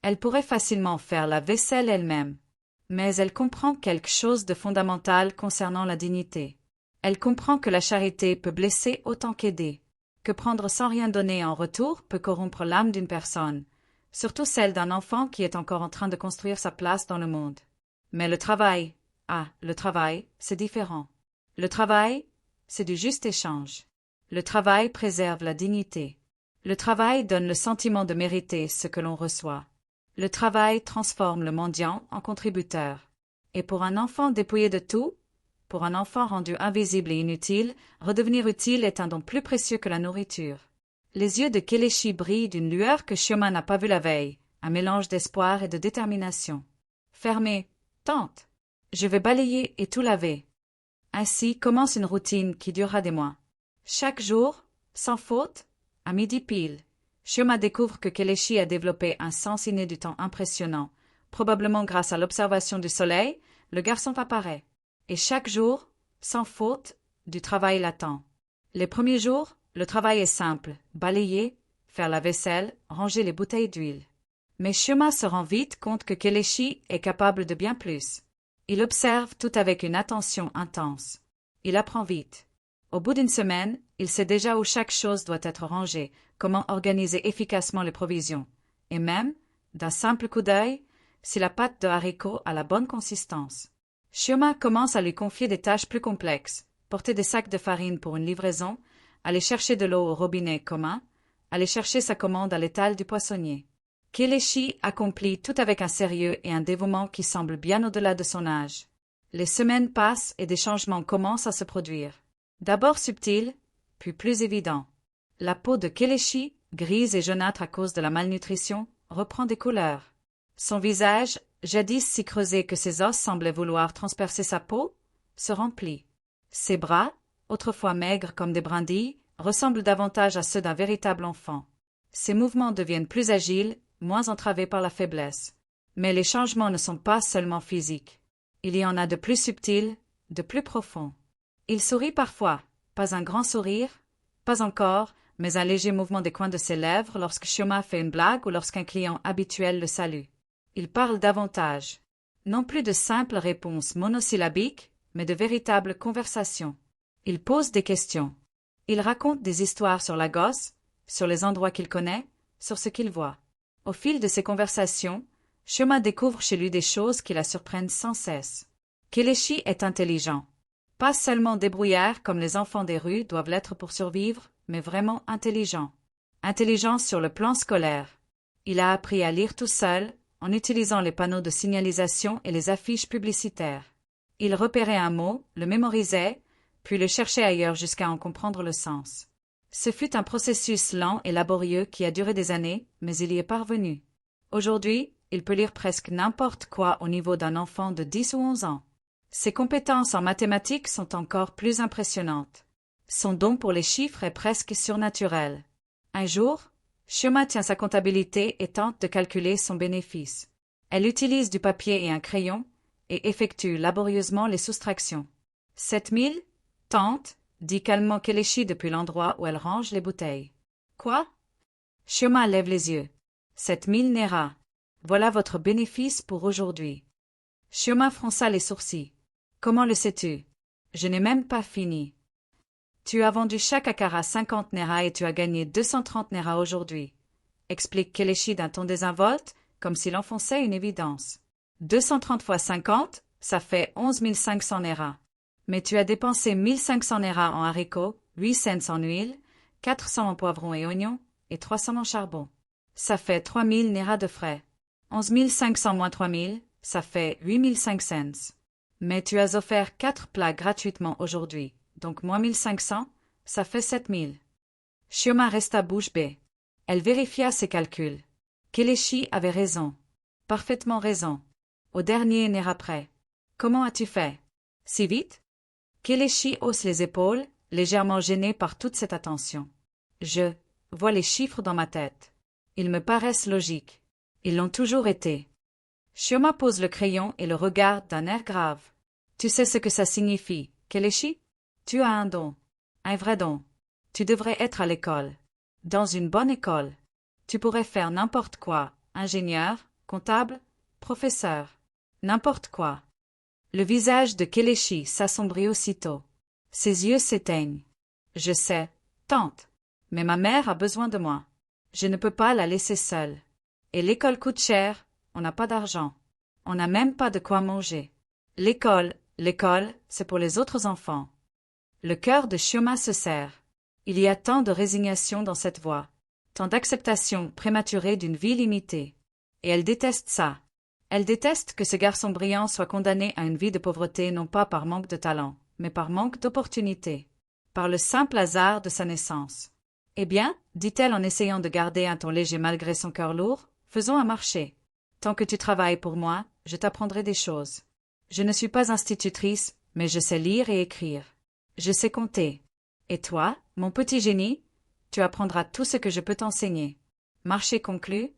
Elle pourrait facilement faire la vaisselle elle-même. Mais elle comprend quelque chose de fondamental concernant la dignité. Elle comprend que la charité peut blesser autant qu'aider, que prendre sans rien donner en retour peut corrompre l'âme d'une personne, surtout celle d'un enfant qui est encore en train de construire sa place dans le monde. Mais le travail, c'est différent. Le travail, c'est du juste échange. Le travail préserve la dignité. Le travail donne le sentiment de mériter ce que l'on reçoit. Le travail transforme le mendiant en contributeur. Et pour un enfant dépouillé de tout, pour un enfant rendu invisible et inutile, redevenir utile est un don plus précieux que la nourriture. Les yeux de Kelechi brillent d'une lueur que Chioma n'a pas vue la veille, un mélange d'espoir et de détermination. Fermez, tante. Je vais balayer et tout laver. Ainsi commence une routine qui durera des mois. Chaque jour, sans faute, à midi pile, Chioma découvre que Kelechi a développé un sens inné du temps impressionnant, Probablement grâce à l'observation du soleil, le garçon apparaît. Et chaque jour, sans faute, du travail l'attend. Les premiers jours, le travail est simple, balayer, faire la vaisselle, ranger les bouteilles d'huile. Mais Shioma se rend vite compte que Kelechi est capable de bien plus. Il observe tout avec une attention intense. Il apprend vite. Au bout d'une semaine, il sait déjà où chaque chose doit être rangée, comment organiser efficacement les provisions, et même, d'un simple coup d'œil, si la pâte de haricots a la bonne consistance. Shioma commence à lui confier des tâches plus complexes, porter des sacs de farine pour une livraison, aller chercher de l'eau au robinet commun, aller chercher sa commande à l'étal du poissonnier. Kelechi accomplit tout avec un sérieux et un dévouement qui semble bien au-delà de son âge. Les semaines passent et des changements commencent à se produire. D'abord subtils, puis plus évidents. La peau de Kelechi, grise et jaunâtre à cause de la malnutrition, reprend des couleurs. Son visage, jadis si creusé que ses os semblaient vouloir transpercer sa peau, se remplit. Ses bras, autrefois maigres comme des brindilles, ressemblent davantage à ceux d'un véritable enfant. Ses mouvements deviennent plus agiles, moins entravés par la faiblesse. Mais les changements ne sont pas seulement physiques. Il y en a de plus subtils, de plus profonds. Il sourit parfois, pas un grand sourire, pas encore, mais un léger mouvement des coins de ses lèvres lorsque Shioma fait une blague ou lorsqu'un client habituel le salue. Il parle davantage. Non plus de simples réponses monosyllabiques, mais de véritables conversations. Il pose des questions. Il raconte des histoires sur la gosse, sur les endroits qu'il connaît, sur ce qu'il voit. Au fil de ces conversations, Shioma découvre chez lui des choses qui la surprennent sans cesse. Kelechi est intelligent. Pas seulement débrouillard comme les enfants des rues doivent l'être pour survivre, mais vraiment intelligent. Intelligent sur le plan scolaire. Il a appris à lire tout seul, en utilisant les panneaux de signalisation et les affiches publicitaires. Il repérait un mot, le mémorisait, puis le cherchait ailleurs jusqu'à en comprendre le sens. Ce fut un processus lent et laborieux qui a duré des années, mais il y est parvenu. Aujourd'hui, il peut lire presque n'importe quoi au niveau d'un enfant de 10 ou 11 ans. Ses compétences en mathématiques sont encore plus impressionnantes. Son don pour les chiffres est presque surnaturel. Un jour, Shioma tient sa comptabilité et tente de calculer son bénéfice. Elle utilise du papier et un crayon et effectue laborieusement les soustractions. 7000 Tente, dit calmement Kelechi depuis l'endroit où elle range les bouteilles. Quoi? Shioma lève les yeux. 7000 Nera. Voilà votre bénéfice pour aujourd'hui. Shioma fronça les sourcils. Comment le sais-tu? Je n'ai même pas fini. Tu as vendu chaque akara 50 Nera et tu as gagné 230 Nera aujourd'hui, explique Kelechi d'un ton désinvolte, comme s'il enfonçait une évidence. 230 fois 50, ça fait 11 500 Nera. Mais tu as dépensé 1500 Nera en haricots, 8 cents en huile, 400 en poivrons et oignons, et 300 en charbon. Ça fait 3000 Nera de frais. 11 500 moins 3000, ça fait 8 500. Mais tu as offert 4 plats gratuitement aujourd'hui, donc moins 1500, ça fait 7000. Shioma resta bouche bée. Elle vérifia ses calculs. Kelechi avait raison. Parfaitement raison. Au dernier Nera près. Comment as-tu fait? Si vite? Kelechi hausse les épaules, légèrement gêné par toute cette attention. Je vois les chiffres dans ma tête. Ils me paraissent logiques. Ils l'ont toujours été. Shioma pose le crayon et le regarde d'un air grave. Tu sais ce que ça signifie, Kelechi? Tu as un don. Un vrai don. Tu devrais être à l'école. Dans une bonne école. Tu pourrais faire n'importe quoi. Ingénieur, comptable, professeur. N'importe quoi. Le visage de Kelechi s'assombrit aussitôt. Ses yeux s'éteignent. Je sais, tante. Mais ma mère a besoin de moi. Je ne peux pas la laisser seule. Et l'école coûte cher, on n'a pas d'argent. On n'a même pas de quoi manger. L'école, c'est pour les autres enfants. Le cœur de Shioma se serre. Il y a tant de résignation dans cette voix, tant d'acceptation prématurée d'une vie limitée. Et elle déteste ça. Elle déteste que ce garçon brillant soit condamné à une vie de pauvreté non pas par manque de talent, mais par manque d'opportunité, par le simple hasard de sa naissance. Eh bien, dit-elle en essayant de garder un ton léger malgré son cœur lourd, faisons un marché. Tant que tu travailles pour moi, je t'apprendrai des choses. Je ne suis pas institutrice, mais je sais lire et écrire. Je sais compter. Et toi, mon petit génie, tu apprendras tout ce que je peux t'enseigner. Marché conclu?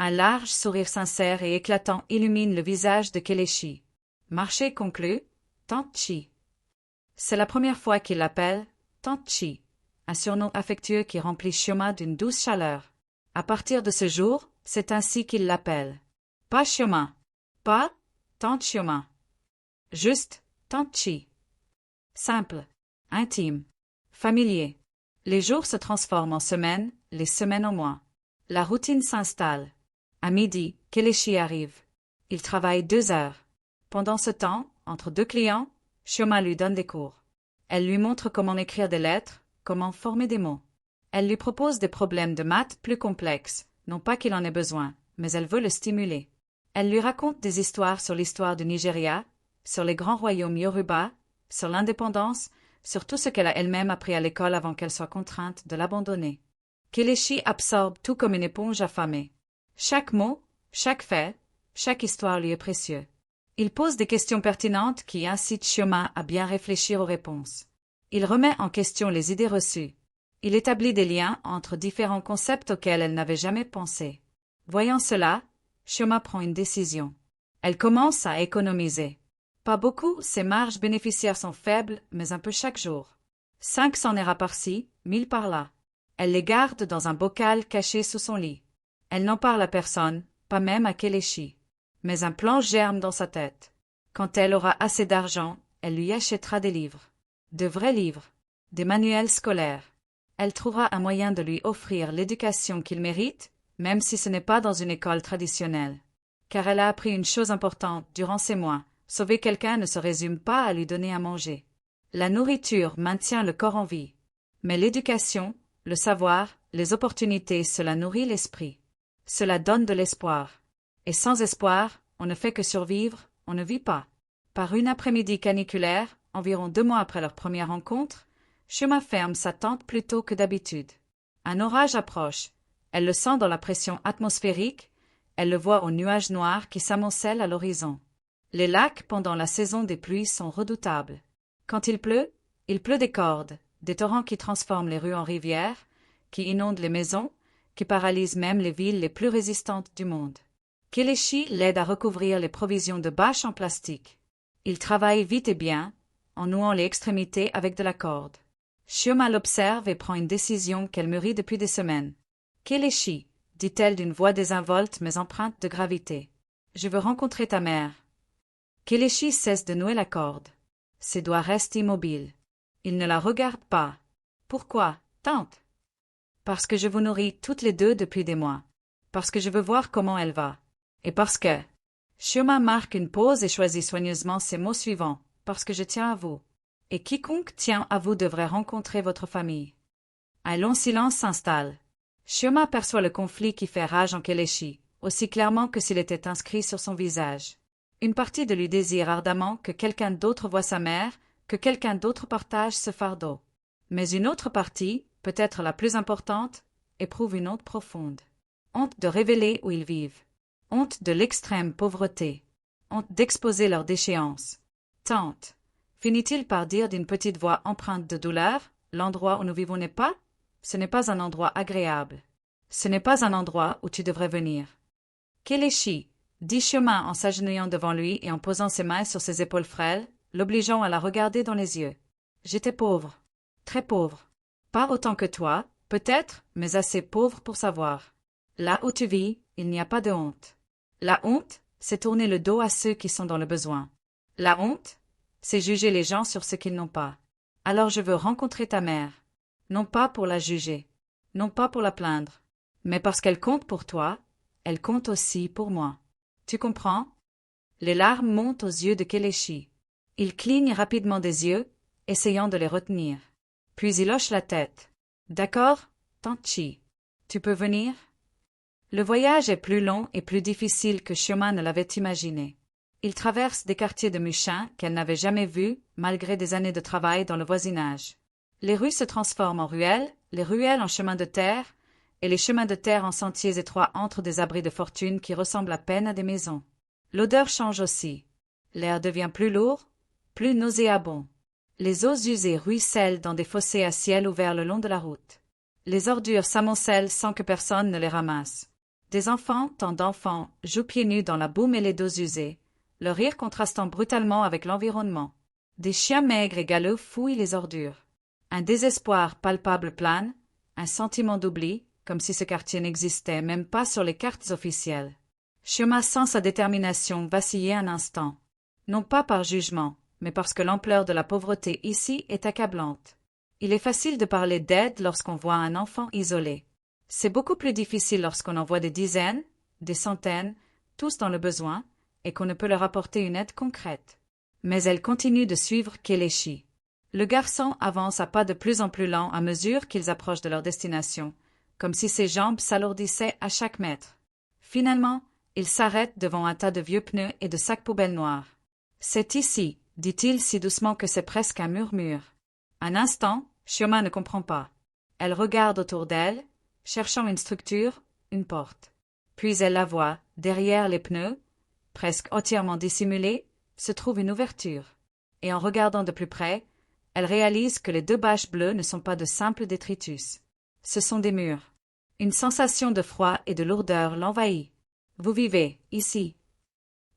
Un large sourire sincère et éclatant illumine le visage de Kelechi. Marché conclu, Tante Chi. C'est la première fois qu'il l'appelle Tante Chi, un surnom affectueux qui remplit Shioma d'une douce chaleur. À partir de ce jour, c'est ainsi qu'il l'appelle. Pas Shioma. Pas Tante Shioma. Juste Tante Chi. Simple, intime, familier. Les jours se transforment en semaines, les semaines en mois. La routine s'installe. À midi, Kelechi arrive. Il travaille 2 heures. Pendant ce temps, entre 2 clients, Shioma lui donne des cours. Elle lui montre comment écrire des lettres, comment former des mots. Elle lui propose des problèmes de maths plus complexes, non pas qu'il en ait besoin, mais elle veut le stimuler. Elle lui raconte des histoires sur l'histoire du Nigeria, sur les grands royaumes Yoruba, sur l'indépendance, sur tout ce qu'elle a elle-même appris à l'école avant qu'elle soit contrainte de l'abandonner. Kelechi absorbe tout comme une éponge affamée. Chaque mot, chaque fait, chaque histoire lui est précieux. Il pose des questions pertinentes qui incitent Shioma à bien réfléchir aux réponses. Il remet en question les idées reçues. Il établit des liens entre différents concepts auxquels elle n'avait jamais pensé. Voyant cela, Shioma prend une décision. Elle commence à économiser. Pas beaucoup, ses marges bénéficiaires sont faibles, mais un peu chaque jour. 500 naira par-ci, 1000 par-là. Elle les garde dans un bocal caché sous son lit. Elle n'en parle à personne, pas même à Kelechi. Mais un plan germe dans sa tête. Quand elle aura assez d'argent, elle lui achètera des livres. De vrais livres. Des manuels scolaires. Elle trouvera un moyen de lui offrir l'éducation qu'il mérite, même si ce n'est pas dans une école traditionnelle. Car elle a appris une chose importante durant ces mois. Sauver quelqu'un ne se résume pas à lui donner à manger. La nourriture maintient le corps en vie. Mais l'éducation, le savoir, les opportunités, cela nourrit l'esprit. Cela donne de l'espoir. Et sans espoir, on ne fait que survivre, on ne vit pas. Par une après-midi caniculaire, environ 2 mois après leur première rencontre, Shioma ferme sa tente plus tôt que d'habitude. Un orage approche. Elle le sent dans la pression atmosphérique, elle le voit aux nuages noirs qui s'amoncellent à l'horizon. Les lacs pendant la saison des pluies sont redoutables. Quand il pleut des cordes, des torrents qui transforment les rues en rivières, qui inondent les maisons, qui paralysent même les villes les plus résistantes du monde. Kelechi l'aide à recouvrir les provisions de bâches en plastique. Il travaille vite et bien, en nouant les extrémités avec de la corde. Shioma l'observe et prend une décision qu'elle mûrit depuis des semaines. « Kelechi, dit-elle d'une voix désinvolte mais empreinte de gravité, je veux rencontrer ta mère. » Kelechi cesse de nouer la corde. Ses doigts restent immobiles. Il ne la regarde pas. « Pourquoi, tante ?»« Parce que je vous nourris toutes les deux depuis des mois. Parce que je veux voir comment elle va. Et parce que... » Shioma marque une pause et choisit soigneusement ces mots suivants. « Parce que je tiens à vous. Et quiconque tient à vous devrait rencontrer votre famille. » Un long silence s'installe. Shioma perçoit le conflit qui fait rage en Kelechi, aussi clairement que s'il était inscrit sur son visage. Une partie de lui désire ardemment que quelqu'un d'autre voie sa mère, que quelqu'un d'autre partage ce fardeau. Mais une autre partie, peut-être la plus importante, éprouve une honte profonde. Honte de révéler où ils vivent. Honte de l'extrême pauvreté. Honte d'exposer leur déchéance. Tante, finit-il par dire d'une petite voix empreinte de douleur, l'endroit où nous vivons n'est pas? Ce n'est pas un endroit agréable. Ce n'est pas un endroit où tu devrais venir. Kelechi, dit Shioma en s'agenouillant devant lui et en posant ses mains sur ses épaules frêles, l'obligeant à la regarder dans les yeux. J'étais pauvre. Très pauvre. Pas autant que toi, peut-être, mais assez pauvre pour savoir. Là où tu vis, il n'y a pas de honte. La honte, c'est tourner le dos à ceux qui sont dans le besoin. La honte, c'est juger les gens sur ce qu'ils n'ont pas. Alors je veux rencontrer ta mère. Non pas pour la juger, non pas pour la plaindre, mais parce qu'elle compte pour toi, elle compte aussi pour moi. Tu comprends? Les larmes montent aux yeux de Kelechi. Il cligne rapidement des yeux, essayant de les retenir. Puis il hoche la tête. D'accord, tante Chi. Tu peux venir? Le voyage est plus long et plus difficile que Shioma ne l'avait imaginé. Il traverse des quartiers de Mushin qu'elle n'avait jamais vus, malgré des années de travail dans le voisinage. Les rues se transforment en ruelles, les ruelles en chemins de terre, et les chemins de terre en sentiers étroits entre des abris de fortune qui ressemblent à peine à des maisons. L'odeur change aussi. L'air devient plus lourd, plus nauséabond. Les eaux usées ruissellent dans des fossés à ciel ouvert le long de la route. Les ordures s'amoncellent sans que personne ne les ramasse. Des enfants, tant d'enfants, jouent pieds nus dans la boue mêlée d'eaux usées, leur rire contrastant brutalement avec l'environnement. Des chiens maigres et galeux fouillent les ordures. Un désespoir palpable plane, un sentiment d'oubli, comme si ce quartier n'existait même pas sur les cartes officielles. Shioma sent sa détermination vaciller un instant. Non pas par jugement, mais parce que l'ampleur de la pauvreté ici est accablante. Il est facile de parler d'aide lorsqu'on voit un enfant isolé. C'est beaucoup plus difficile lorsqu'on en voit des dizaines, des centaines, tous dans le besoin, et qu'on ne peut leur apporter une aide concrète. Mais elle continue de suivre Kelechi. Le garçon avance à pas de plus en plus lents à mesure qu'ils approchent de leur destination, comme si ses jambes s'alourdissaient à chaque mètre. Finalement, il s'arrête devant un tas de vieux pneus et de sacs poubelles noirs. « C'est ici », dit-il si doucement que c'est presque un murmure. Un instant, Shioma ne comprend pas. Elle regarde autour d'elle, cherchant une structure, une porte. Puis elle la voit, derrière les pneus, presque entièrement dissimulée, se trouve une ouverture. Et en regardant de plus près, elle réalise que les deux bâches bleues ne sont pas de simples détritus. Ce sont des murs. Une sensation de froid et de lourdeur l'envahit. Vous vivez, ici.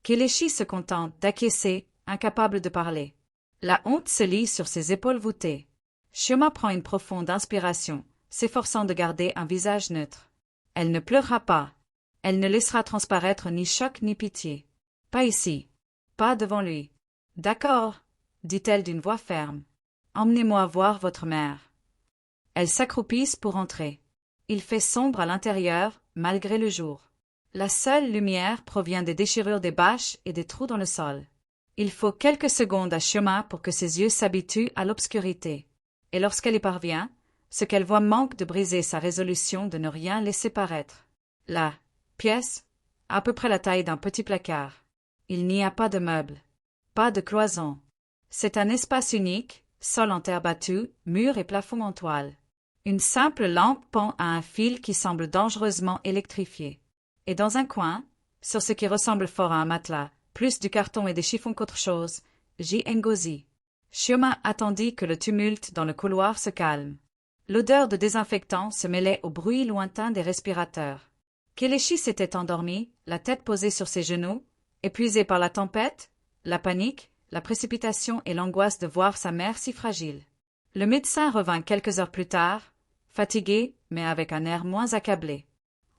Kelechi se contente d'acquiescer, incapable de parler. La honte se lit sur ses épaules voûtées. Shioma prend une profonde inspiration, s'efforçant de garder un visage neutre. Elle ne pleurera pas. Elle ne laissera transparaître ni choc ni pitié. Pas ici. Pas devant lui. D'accord, dit-elle d'une voix ferme. Emmenez-moi voir votre mère. Elles s'accroupissent pour entrer. Il fait sombre à l'intérieur, malgré le jour. La seule lumière provient des déchirures des bâches et des trous dans le sol. Il faut quelques secondes à Shioma pour que ses yeux s'habituent à l'obscurité. Et lorsqu'elle y parvient, ce qu'elle voit manque de briser sa résolution de ne rien laisser paraître. La pièce, à peu près la taille d'un petit placard. Il n'y a pas de meubles, pas de cloison. C'est un espace unique, sol en terre battue, murs et plafond en toile. Une simple lampe pend à un fil qui semble dangereusement électrifié. Et dans un coin, sur ce qui ressemble fort à un matelas, plus du carton et des chiffons qu'autre chose, gît Ngozi. Shioma attendit que le tumulte dans le couloir se calme. L'odeur de désinfectant se mêlait au bruit lointain des respirateurs. Kelechi s'était endormi, la tête posée sur ses genoux, épuisé par la tempête, la panique, la précipitation et l'angoisse de voir sa mère si fragile. Le médecin revint quelques heures plus tard, fatigué, mais avec un air moins accablé.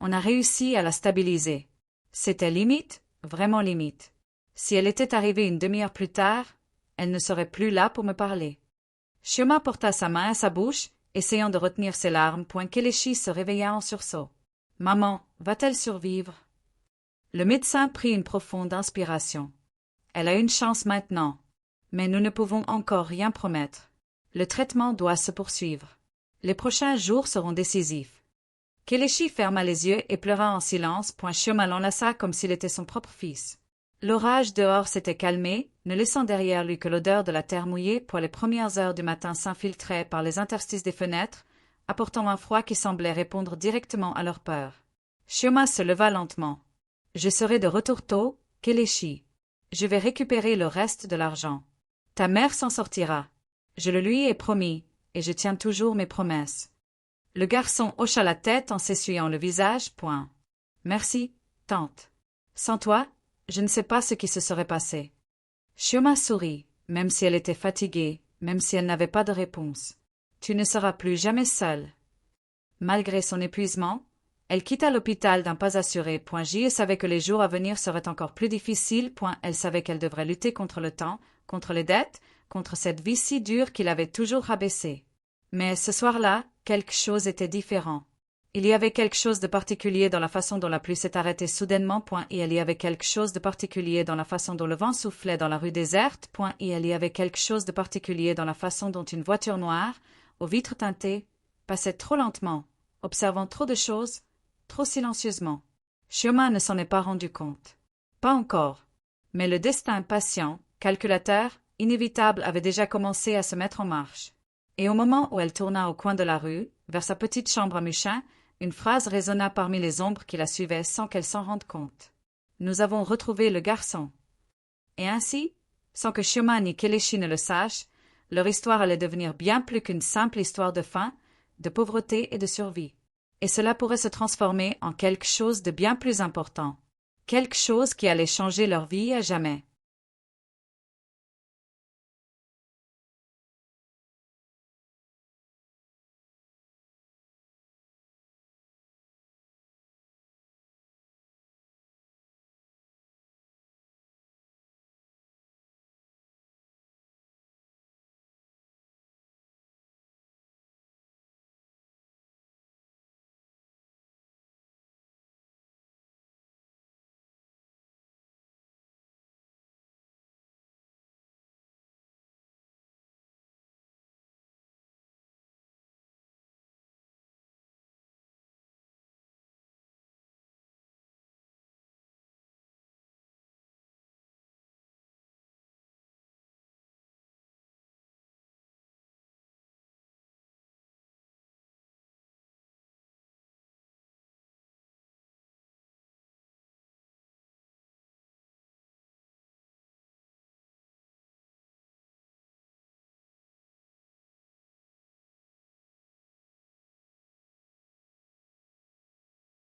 On a réussi à la stabiliser. C'était limite, vraiment limite. Si elle était arrivée une demi-heure plus tard, elle ne serait plus là pour me parler. Shioma porta sa main à sa bouche, essayant de retenir ses larmes, point Kelechi se réveilla en sursaut. « Maman, va-t-elle survivre ?» Le médecin prit une profonde inspiration. « Elle a une chance maintenant, mais nous ne pouvons encore rien promettre. Le traitement doit se poursuivre. Les prochains jours seront décisifs. » Kelechi ferma les yeux et pleura en silence, point Shioma l'enlaça comme s'il était son propre fils. L'orage dehors s'était calmé, ne laissant derrière lui que l'odeur de la terre mouillée, pour les premières heures du matin s'infiltraient par les interstices des fenêtres, apportant un froid qui semblait répondre directement à leur peur. Shioma se leva lentement. « Je serai de retour tôt, Kelechi. Je vais récupérer le reste de l'argent. Ta mère s'en sortira. Je le lui ai promis, et je tiens toujours mes promesses. » Le garçon hocha la tête en s'essuyant le visage, point. « Merci, tante. Sans toi, je ne sais pas ce qui se serait passé. » Shioma sourit, même si elle était fatiguée, même si elle n'avait pas de réponse. « Tu ne seras plus jamais seule. » Malgré son épuisement, elle quitta l'hôpital d'un pas assuré. J savait que les jours à venir seraient encore plus difficiles. Elle savait qu'elle devrait lutter contre le temps, contre les dettes, contre cette vie si dure qu'il avait toujours rabaissée. Mais ce soir-là, quelque chose était différent. Il y avait quelque chose de particulier dans la façon dont la pluie s'est arrêtée soudainement. Et il y avait quelque chose de particulier dans la façon dont le vent soufflait dans la rue déserte. Et il y avait quelque chose de particulier dans la façon dont une voiture noire, aux vitres teintées, passait trop lentement, observant trop de choses, trop silencieusement. Shioma ne s'en est pas rendu compte. Pas encore. Mais le destin patient, calculateur, inévitable avait déjà commencé à se mettre en marche. Et au moment où elle tourna au coin de la rue, vers sa petite chambre à Muchin, une phrase résonna parmi les ombres qui la suivaient sans qu'elle s'en rende compte. « Nous avons retrouvé le garçon. » Et ainsi, sans que Shioma ni Kelechi ne le sachent, leur histoire allait devenir bien plus qu'une simple histoire de faim, de pauvreté et de survie. et cela pourrait se transformer en quelque chose de bien plus important. Quelque chose qui allait changer leur vie à jamais.